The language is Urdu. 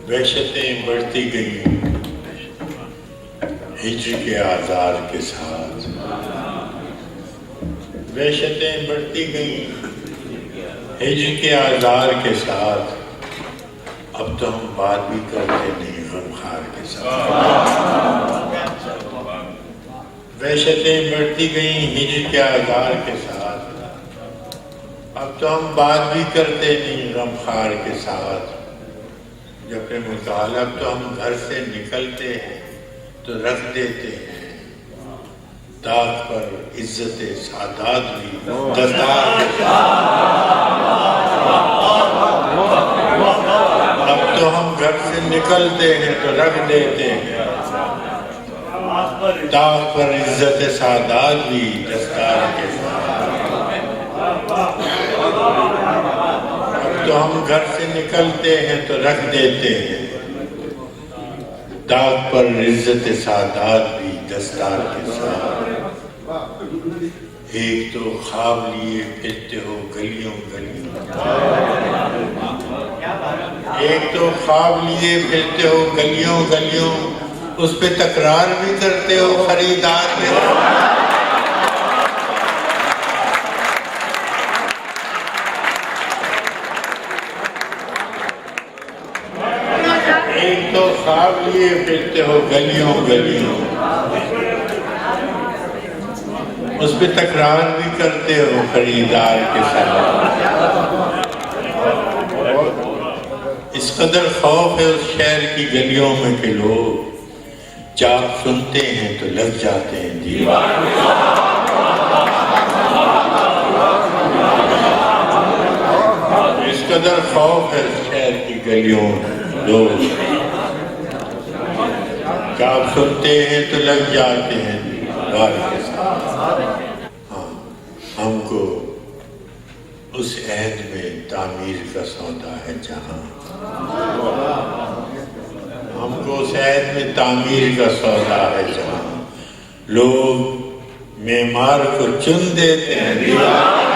وحشتیں بڑھتی گئیں ہجر کے آزار کے ساتھ، وحشتیں بڑھتی گئیں ہجر کے آزار کے ساتھ، اب تو ہم بات بھی کرتے نہیں غمخار کے ساتھ۔ وحشتیں بڑھتی گئیں ہجر کے آزار کے ساتھ، اب تو ہم بات بھی کرتے نہیں غمخار کے ساتھ۔ جب مطالب تو ہم گھر سے نکلتے ہیں تو رکھ دیتے ہیں داغ پر عزت سادات بھی دستار کے ساتھ۔ اب تو ہم گھر سے نکلتے ہیں تو رکھ دیتے ہیں داغ پر عزت سادات بھی دستار کے ساتھ۔ اب تو ہم گھر سے نکلتے ہیں تو رکھ دیتے ہیں داغ پر عزت سادات بھی دستار کے ساتھ۔ ایک تو خواب لیے پھرتے ہو گلیوں گلیوں، ایک تو خواب لیے پھرتے ہو گلیوں گلیوں، اس پہ تکرار بھی کرتے ہو خریدار میں۔ ایک تو خواب لیے پھرتے ہو گلیوں گلیوں، اس پہ تکرار بھی کرتے ہو خریدار کے ساتھ۔ اس قدر خوف ہے اس شہر کی گلیوں میں کہ لوگ جب سنتے ہیں تو لگ جاتے ہیں دیوار۔ اس قدر خوف ہے اس شہر کی گلیوں میں لوگ جب سنتے ہیں تو لگ جاتے ہیں دیوار کے ساتھ۔ ہم کو اس عہد میں تعمیر کا سودا ہے جہاں، ہم کو اس عہد میں تعمیر کا سودا ہے جہاں لوگ معمار کو چن دیتے ہیں دیوار